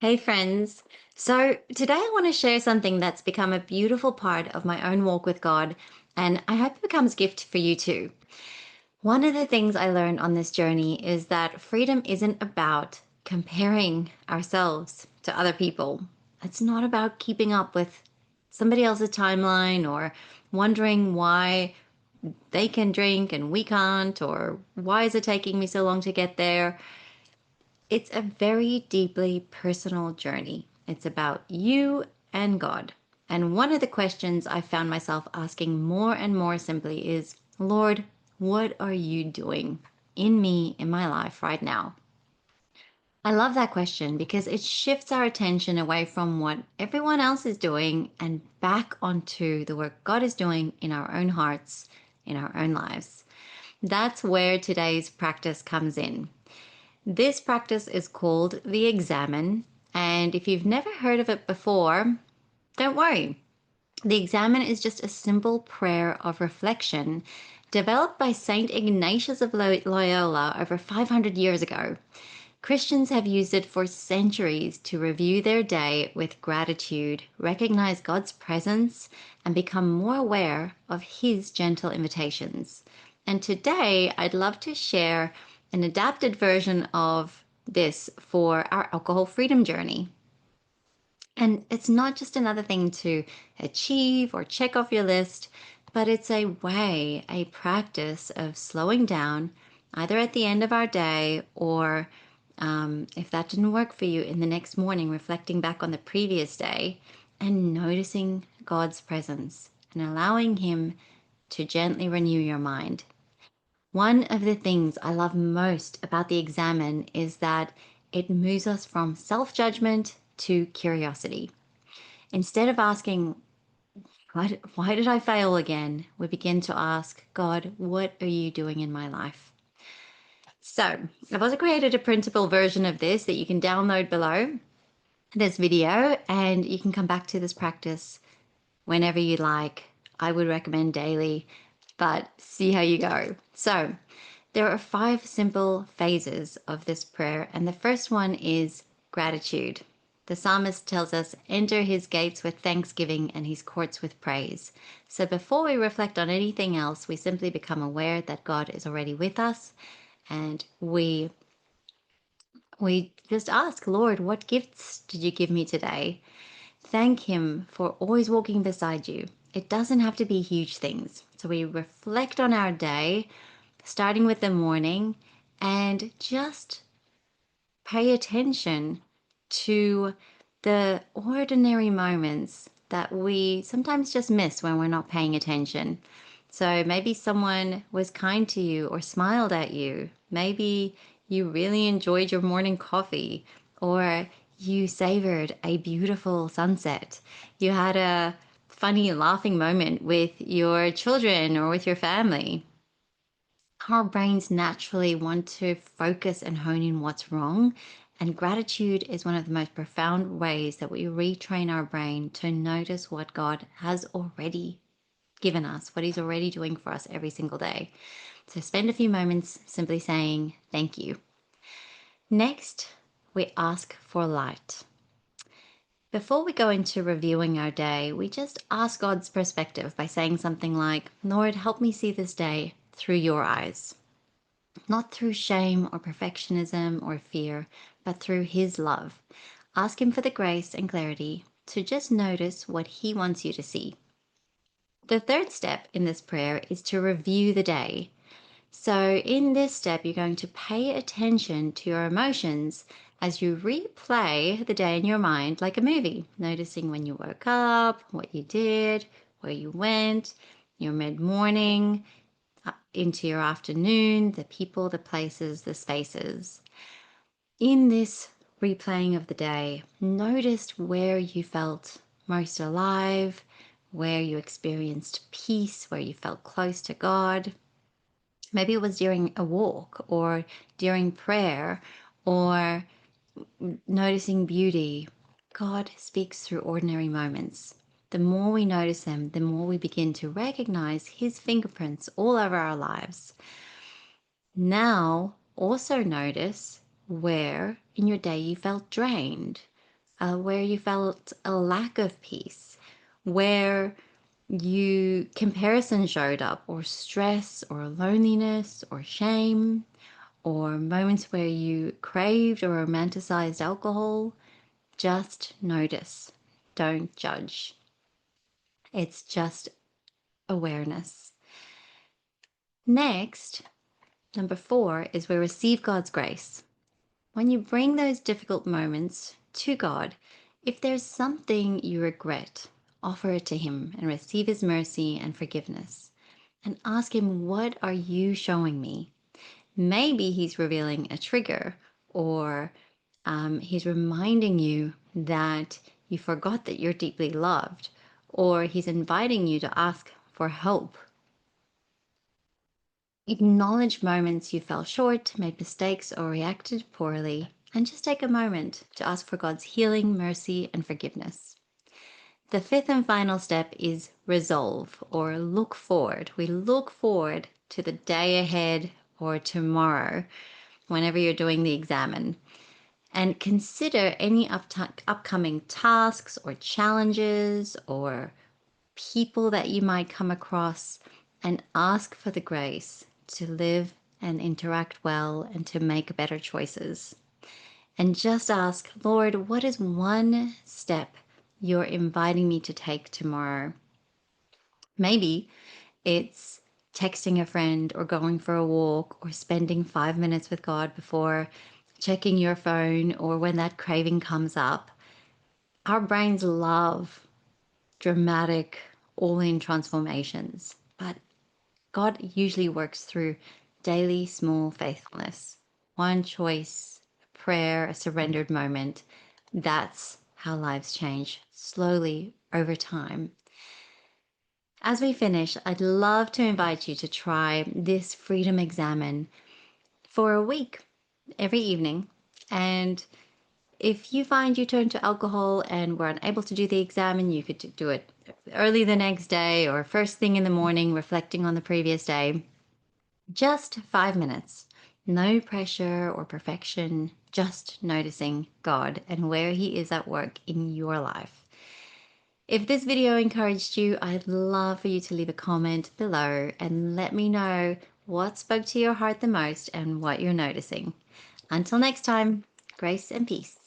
Hey friends. So today I want to share something that's become a beautiful part of my own walk with God, and I hope it becomes a gift for you too. One of the things I learned on this journey is that freedom isn't about comparing ourselves to other people. It's not about keeping up with somebody else's timeline or wondering why they can drink and we can't, or why is it taking me so long to get there. It's a very deeply personal journey. It's about you and God. And one of the questions I found myself asking more and more simply is, Lord, what are you doing in me, in my life right now? I love that question because it shifts our attention away from what everyone else is doing and back onto the work God is doing in our own hearts, in our own lives. That's where today's practice comes in. This practice is called the Examen, and if you've never heard of it before, don't worry. The Examen is just a simple prayer of reflection developed by St. Ignatius of Loyola over 500 years ago. Christians have used it for centuries to review their day with gratitude, recognize God's presence, and become more aware of His gentle invitations. And today, I'd love to share an adapted version of this for our alcohol freedom journey. And it's not just another thing to achieve or check off your list, but it's a way, a practice of slowing down, either at the end of our day or if that didn't work for you in the next morning, reflecting back on the previous day and noticing God's presence and allowing Him to gently renew your mind. One of the things I love most about the Examen is that it moves us from self judgment to curiosity. Instead of asking, why did I fail again? We begin to ask, God, what are you doing in my life? So I've also created a printable version of this that you can download below this video, and you can come back to this practice whenever you like. I would recommend daily, but see how you go. So there are 5 simple phases of this prayer, and the first one is gratitude. The psalmist tells us, enter his gates with thanksgiving and his courts with praise. So before we reflect on anything else, we simply become aware that God is already with us, and we just ask, Lord, what gifts did you give me today? Thank Him for always walking beside you. It doesn't have to be huge things. So we reflect on our day, starting with the morning, and just pay attention to the ordinary moments that we sometimes just miss when we're not paying attention. So maybe someone was kind to you or smiled at you. Maybe you really enjoyed your morning coffee, or you savored a beautiful sunset. You had a funny laughing moment with your children or with your family. Our brains naturally want to focus and hone in what's wrong, and gratitude is one of the most profound ways that we retrain our brain to notice what God has already given us, what He's already doing for us every single day. So spend a few moments simply saying thank you. Next, we ask for light. Before we go into reviewing our day, we just ask God's perspective by saying something like, Lord, help me see this day through your eyes. Not through shame or perfectionism or fear, but through His love. Ask Him for the grace and clarity to just notice what He wants you to see. The third step in this prayer is to review the day. So in this step, you're going to pay attention to your emotions as you replay the day in your mind like a movie, noticing when you woke up, what you did, where you went, your mid-morning, into your afternoon, the people, the places, the spaces. In this replaying of the day, notice where you felt most alive, where you experienced peace, where you felt close to God. Maybe it was during a walk or during prayer or noticing beauty. God speaks through ordinary moments. The more we notice them, the more we begin to recognize His fingerprints all over our lives. Now, also notice where in your day you felt drained, where you felt a lack of peace, where comparison showed up, or stress, or loneliness, or shame, or moments where you craved or romanticized alcohol. Just notice. Don't judge. It's just awareness. Next, number 4 is we receive God's grace. When you bring those difficult moments to God, if there's something you regret, offer it to Him and receive His mercy and forgiveness. And ask Him, what are you showing me? Maybe He's revealing a trigger, or He's reminding you that you forgot that you're deeply loved, or He's inviting you to ask for help. Acknowledge moments you fell short, made mistakes, or reacted poorly, and just take a moment to ask for God's healing, mercy, and forgiveness. The 5th and final step is resolve, or look forward. We look forward to the day ahead or tomorrow, whenever you're doing the examen, and consider any upcoming tasks or challenges or people that you might come across, and ask for the grace to live and interact well and to make better choices. And just ask, Lord, what is one step you're inviting me to take tomorrow? Maybe it's texting a friend, or going for a walk, or spending 5 minutes with God before checking your phone, or when that craving comes up. Our brains love dramatic, all-in transformations, but God usually works through daily small faithfulness. One choice, a prayer, a surrendered moment. That's how lives change slowly over time. As we finish, I'd love to invite you to try this Freedom Examen for a week, every evening. And if you find you turn to alcohol and were unable to do the examen, you could do it early the next day or first thing in the morning, reflecting on the previous day. Just 5 minutes. No pressure or perfection, just noticing God and where He is at work in your life. If this video encouraged you, I'd love for you to leave a comment below and let me know what spoke to your heart the most and what you're noticing. Until next time, grace and peace.